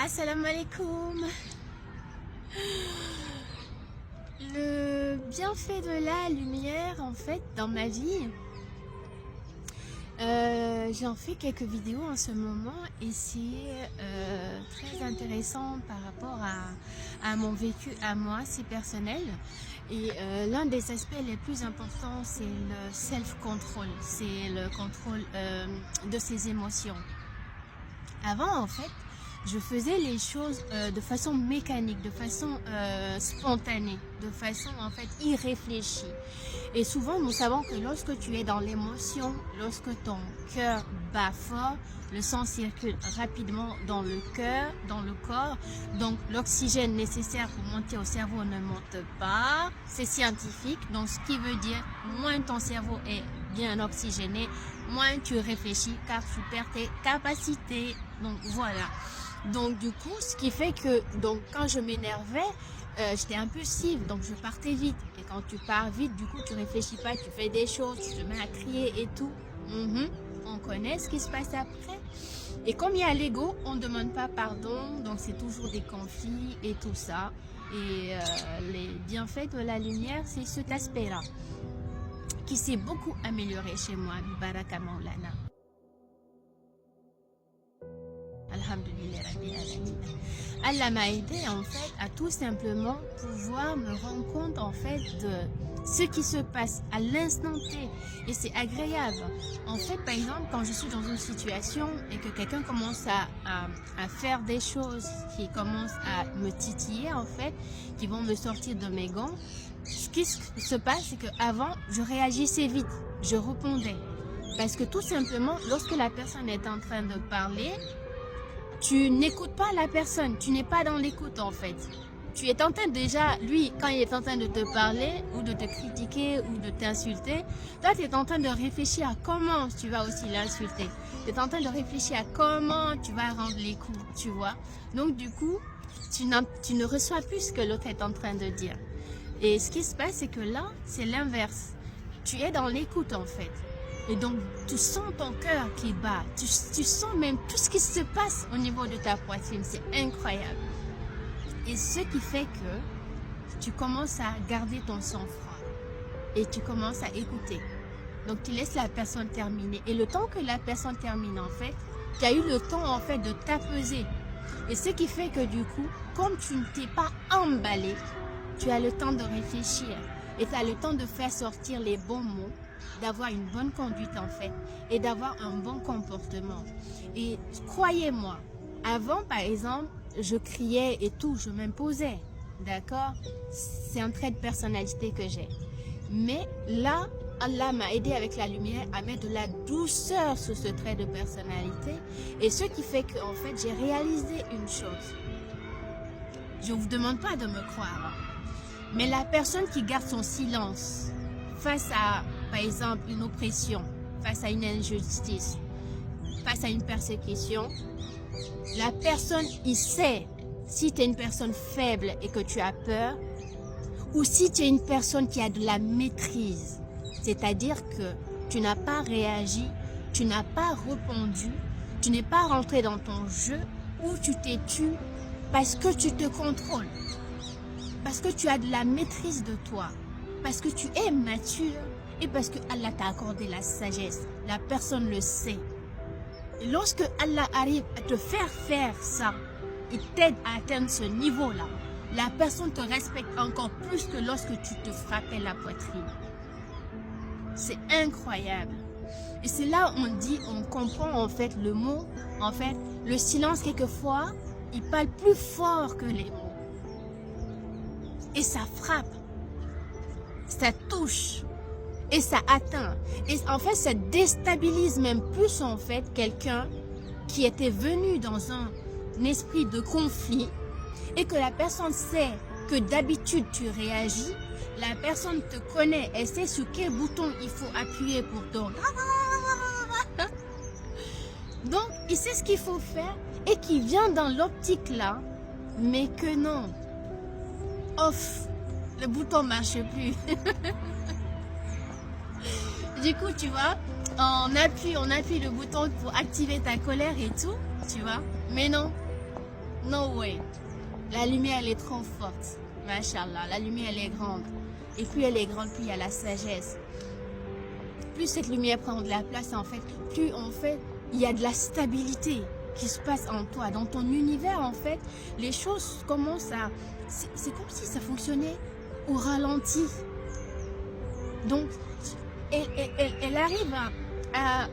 Assalamu alaikum. Le bienfait de la lumière, en fait, dans ma vie, j'en fais quelques vidéos en ce moment et c'est très intéressant par rapport à mon vécu, à moi, c'est personnel. Et l'un des aspects les plus importants, c'est le self-control, c'est le contrôle de ses émotions. Avant, en fait, je faisais les choses de façon mécanique, de façon spontanée, de façon en fait irréfléchie. Et souvent, nous savons que lorsque tu es dans l'émotion, lorsque ton cœur bat fort, le sang circule rapidement dans le cœur, dans le corps. Donc, l'oxygène nécessaire pour monter au cerveau ne monte pas. C'est scientifique. Donc, ce qui veut dire, moins ton cerveau est bien oxygéné, moins tu réfléchis car tu perds tes capacités. Donc, voilà. Donc du coup, ce qui fait que quand je m'énervais, j'étais impulsive, donc je partais vite. Et quand tu pars vite, du coup, tu réfléchis pas, tu fais des choses, tu te mets à crier et tout. On connaît ce qui se passe après. Et comme il y a l'ego, on ne demande pas pardon, donc c'est toujours des conflits et tout ça. Et les bienfaits de la lumière, c'est cet aspect-là qui s'est beaucoup amélioré chez moi. Baraka Maulana. Alhamdulillah Rabbil Alamin. Allah m'a aidé en fait à tout simplement pouvoir me rendre compte en fait de ce qui se passe à l'instant T et c'est agréable. En fait, par exemple, quand je suis dans une situation et que quelqu'un commence à faire des choses qui commencent à me titiller en fait, qui vont me sortir de mes gants, ce qui se passe c'est qu'avant je réagissais vite, je répondais parce que tout simplement lorsque la personne est en train de parler, tu n'écoutes pas la personne, tu n'es pas dans l'écoute en fait. Tu es en train déjà, lui, quand il est en train de te parler ou de te critiquer ou de t'insulter, toi tu es en train de réfléchir à comment tu vas aussi l'insulter. Tu es en train de réfléchir à comment tu vas rendre les coups, tu vois. Donc du coup, tu ne reçois plus ce que l'autre est en train de dire. Et ce qui se passe, c'est que là, c'est l'inverse. Tu es dans l'écoute en fait. Et donc, tu sens ton cœur qui bat, tu sens même tout ce qui se passe au niveau de ta poitrine, c'est incroyable. Et ce qui fait que tu commences à garder ton sang-froid et tu commences à écouter. Donc, tu laisses la personne terminer. Et le temps que la personne termine, en fait, tu as eu le temps, en fait, de t'apaiser. Et ce qui fait que du coup, comme tu ne t'es pas emballé, tu as le temps de réfléchir et tu as le temps de faire sortir les bons mots, d'avoir une bonne conduite en fait et d'avoir un bon comportement. Et croyez-moi, avant par exemple, je criais et tout, je m'imposais, d'accord? C'est un trait de personnalité que j'ai. Mais là, Allah m'a aidé avec la lumière à mettre de la douceur sur ce trait de personnalité et ce qui fait que en fait, j'ai réalisé une chose. Je ne vous demande pas de me croire, mais la personne qui garde son silence face à, par exemple, une oppression, face à une injustice, face à une persécution, la personne, il sait si tu es une personne faible et que tu as peur, ou si tu es une personne qui a de la maîtrise, c'est-à-dire que tu n'as pas réagi, tu n'as pas répondu, tu n'es pas rentré dans ton jeu, ou tu t'es tu parce que tu te contrôles, parce que tu as de la maîtrise de toi, parce que tu es mature et parce que Allah t'a accordé la sagesse. La personne le sait. Et lorsque Allah arrive à te faire ça, il t'aide à atteindre ce niveau-là. La personne te respecte encore plus que lorsque tu te frappais la poitrine. C'est incroyable. Et c'est là où on comprend en fait le mot. En fait, le silence quelquefois, il parle plus fort que les mots. Et ça frappe. Ça touche et ça atteint et en fait ça déstabilise même plus en fait quelqu'un qui était venu dans un esprit de conflit et que la personne sait que d'habitude tu réagis, la personne te connaît, elle sait sur quel bouton il faut appuyer pour ton donc il sait ce qu'il faut faire et qui vient dans l'optique là mais que non off, le bouton marche plus. Du coup, tu vois, on appuie le bouton pour activer ta colère et tout, tu vois. Mais non, No way. La lumière, elle est trop forte. Machallah, la lumière, elle est grande. Et plus elle est grande, plus il y a la sagesse. Plus cette lumière prend de la place, en fait, plus en fait, il y a de la stabilité qui se passe en toi, dans ton univers, en fait. Les choses commencent à... C'est comme si ça fonctionnait au ralenti. Donc, elle arrive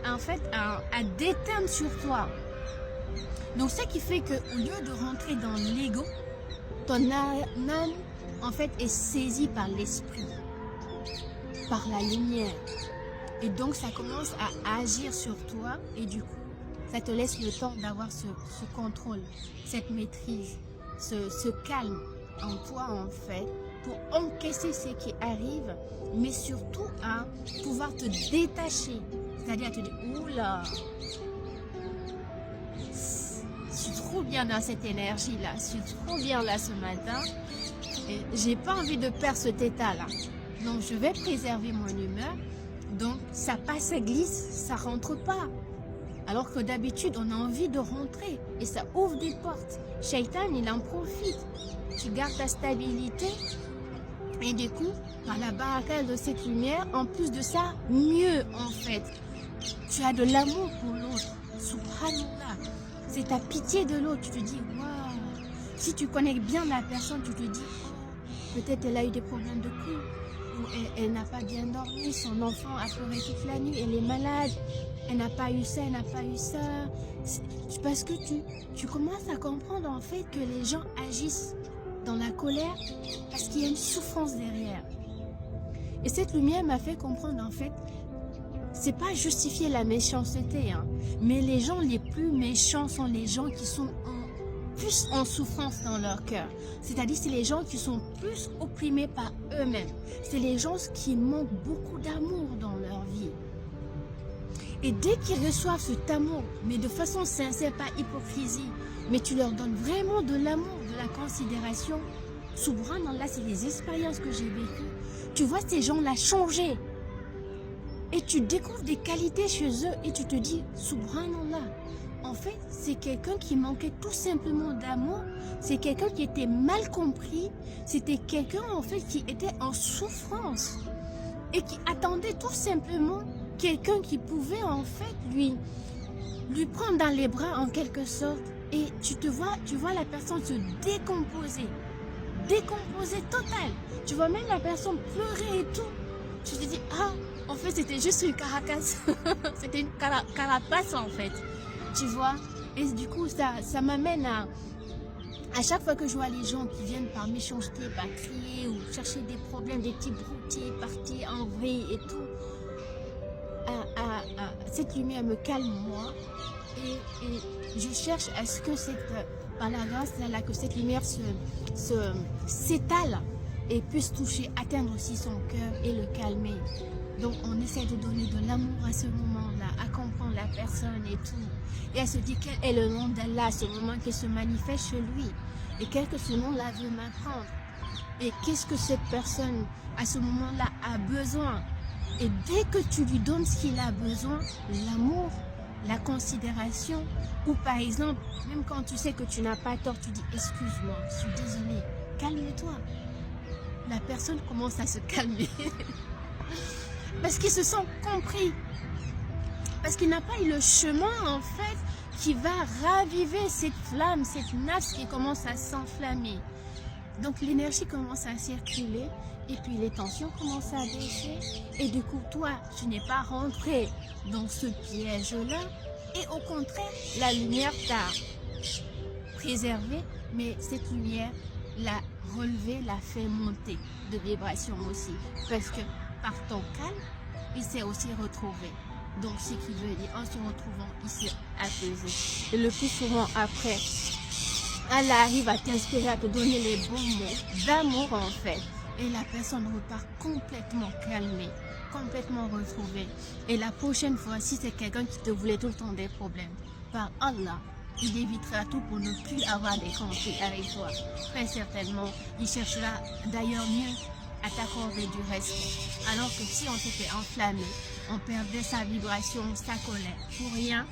en fait, à déteindre sur toi. Donc, ce qui fait qu'au lieu de rentrer dans l'ego, ton âme, en fait, est saisie par l'esprit, par la lumière. Et donc, ça commence à agir sur toi et du coup, ça te laisse le temps d'avoir ce contrôle, cette maîtrise, ce calme en toi, en fait, pour encaisser ce qui arrive, mais surtout à pouvoir te détacher. C'est-à-dire à te dire, oula, je suis trop bien dans cette énergie-là, je suis trop bien là ce matin, et j'ai pas envie de perdre cet état-là. Donc, je vais préserver mon humeur. Donc, ça passe, ça glisse, ça rentre pas. Alors que d'habitude, on a envie de rentrer et ça ouvre des portes. Shaitan, il en profite. Tu gardes ta stabilité et du coup, par la baraka de cette lumière, en plus de ça, mieux en fait. Tu as de l'amour pour l'autre. Subhanallah. C'est ta pitié de l'autre. Tu te dis, waouh. Si tu connais bien la personne, tu te dis, oh, peut-être elle a eu des problèmes de couple. Elle n'a pas bien dormi, son enfant a pleuré toute la nuit, elle est malade, elle n'a pas eu ça, elle n'a pas eu ça. Parce que tu commences à comprendre en fait que les gens agissent dans la colère parce qu'il y a une souffrance derrière. Et cette lumière m'a fait comprendre en fait, c'est pas justifier la méchanceté, hein, mais les gens les plus méchants sont les gens qui sont plus en souffrance dans leur cœur. C'est-à-dire, c'est les gens qui sont plus opprimés par eux-mêmes. C'est les gens qui manquent beaucoup d'amour dans leur vie. Et dès qu'ils reçoivent cet amour, mais de façon sincère, pas hypocrisie, mais tu leur donnes vraiment de l'amour, de la considération, subhanallah, c'est les expériences que j'ai vécues. Tu vois ces gens-là changer. Et tu découvres des qualités chez eux et tu te dis, subhanallah, en fait, c'est quelqu'un qui manquait tout simplement d'amour. C'est quelqu'un qui était mal compris. C'était quelqu'un, en fait, qui était en souffrance. Et qui attendait tout simplement quelqu'un qui pouvait, en fait, lui prendre dans les bras, en quelque sorte. Et tu vois la personne se décomposer. Décomposer total. Tu vois même la personne pleurer et tout. Tu te dis, ah, en fait, c'était juste une carapace. C'était une carapace, en fait. Tu vois, et du coup, ça m'amène à chaque fois que je vois les gens qui viennent par méchanceté, par crier ou chercher des problèmes, des petits broutilles, partir en vrille et tout, cette lumière me calme moi et je cherche à ce que par la grâce là, que cette lumière s'étale et puisse toucher, atteindre aussi son cœur et le calmer. Donc on essaie de donner de l'amour à ce moment-là, à comprendre la personne et tout. Et elle se dit quel est le nom d'Allah, ce moment qui se manifeste chez lui. Et qu'est-ce que ce nom-là veut m'apprendre. Et qu'est-ce que cette personne, à ce moment-là, a besoin. Et dès que tu lui donnes ce qu'il a besoin, l'amour, la considération, ou par exemple, même quand tu sais que tu n'as pas tort, tu dis excuse-moi, je suis désolée, calme-toi. La personne commence à se calmer. Parce qu'il se sent compris. Parce qu'il n'a pas eu le chemin, en fait, qui va raviver cette flamme, cette nafs qui commence à s'enflammer. Donc l'énergie commence à circuler et puis les tensions commencent à baisser. Et du coup, toi, tu n'es pas rentré dans ce piège-là. Et au contraire, la lumière t'a préservé, mais cette lumière l'a relevé, l'a fait monter de vibration aussi. Parce que par ton calme, il s'est aussi retrouvé. Donc, ce qui veut dire, en se retrouvant, il s'est apaisé. Et le plus souvent après, elle arrive à t'inspirer, à te donner les bons mots d'amour en fait. Et la personne repart complètement calmée, complètement retrouvée. Et la prochaine fois, si c'est quelqu'un qui te voulait tout le temps des problèmes, par Allah, il évitera tout pour ne plus avoir des conflits avec toi. Très certainement, il cherchera d'ailleurs mieux à t'accorder du respect. Alors que si on s'était enflammé, on perdait sa vibration, sa colère, pour rien,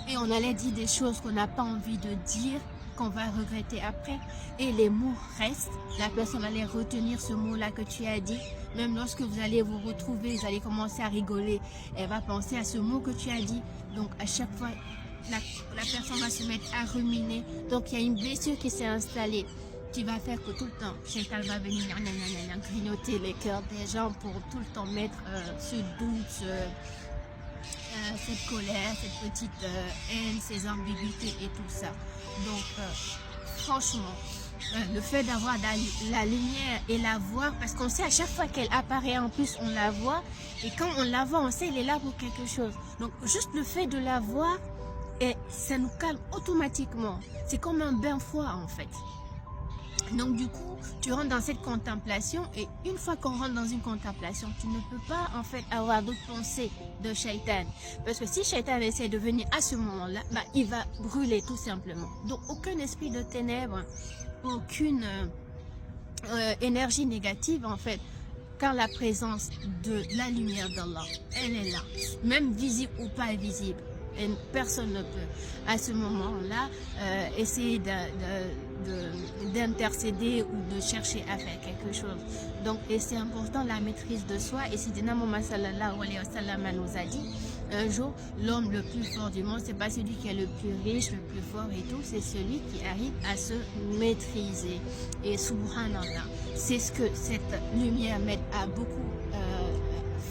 et on allait dire des choses qu'on n'a pas envie de dire, qu'on va regretter après. Et les mots restent. La personne va les retenir, ce mot-là que tu as dit. Même lorsque vous allez vous retrouver, vous allez commencer à rigoler. Elle va penser à ce mot que tu as dit. Donc à chaque fois, la personne va se mettre à ruminer. Donc il y a une blessure qui s'est installée. Qui va faire que tout le temps, Shaitan va venir grignoter les cœurs des gens pour tout le temps mettre ce doute, cette colère, cette petite haine, ces ambiguïtés et tout ça. Donc, franchement, le fait d'avoir la lumière et la voir, parce qu'on sait à chaque fois qu'elle apparaît, en plus on la voit, et quand on la voit, on sait qu'elle est là pour quelque chose. Donc, juste le fait de la voir, et ça nous calme automatiquement. C'est comme un bain froid en fait. Donc du coup, tu rentres dans cette contemplation et une fois qu'on rentre dans une contemplation, tu ne peux pas en fait avoir d'autres pensées de Shaitan. Parce que si Shaitan essaie de venir à ce moment-là, bah, il va brûler tout simplement. Donc aucun esprit de ténèbres, aucune énergie négative en fait. Car la présence de la lumière d'Allah, elle est là, même visible ou pas visible. Et personne ne peut à ce moment-là essayer d'intercéder ou de chercher à faire quelque chose. Donc, et c'est important la maîtrise de soi. Et Sidina Muhammad sallallahu alayhi wa sallam nous a dit un jour, l'homme le plus fort du monde, c'est pas celui qui est le plus riche, le plus fort et tout, c'est celui qui arrive à se maîtriser. Et subhanallah, c'est ce que cette lumière m'aide à beaucoup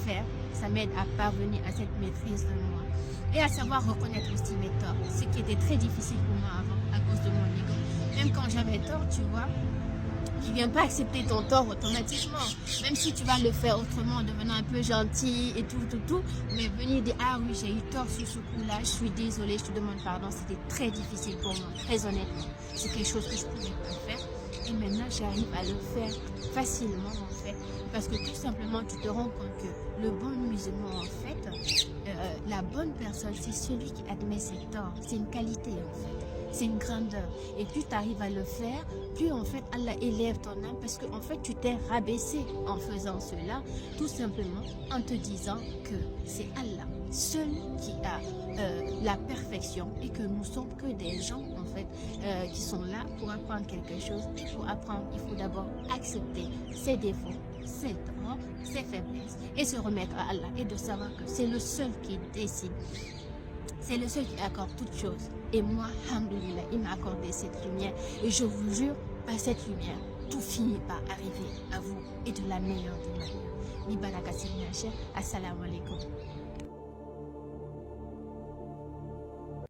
faire. Ça m'aide à parvenir à cette maîtrise de moi. Et à savoir reconnaître aussi mes torts, ce qui était très difficile pour moi avant, à cause de mon ego. Même quand j'avais tort, tu vois, tu ne viens pas accepter ton tort automatiquement. Même si tu vas le faire autrement, en devenant un peu gentil et tout. Mais venir dire, ah oui, j'ai eu tort sur ce coup-là, je suis désolée, je te demande pardon, c'était très difficile pour moi, très honnêtement. C'est quelque chose que je ne pouvais pas faire. Et maintenant, j'arrive à le faire facilement, en fait. Parce que tout simplement, tu te rends compte que le bon musulman, en fait, la bonne personne, c'est celui qui admet ses torts. C'est une qualité, en fait. C'est une grandeur. Et plus tu arrives à le faire, plus, en fait, Allah élève ton âme. Parce que, en fait, tu t'es rabaissé en faisant cela, tout simplement en te disant que c'est Allah seul qui a la perfection et que nous sommes que des gens en fait qui sont là pour apprendre quelque chose. Pour apprendre, il faut d'abord accepter ses défauts, ses torts, ses faiblesses et se remettre à Allah et de savoir que c'est le seul qui décide. C'est le seul qui accorde toutes choses. Et moi, alhamdoulilah, il m'a accordé cette lumière et je vous jure, par cette lumière, tout finit par arriver à vous et de la meilleure des manières. Ni baraka, assalamu alaikum.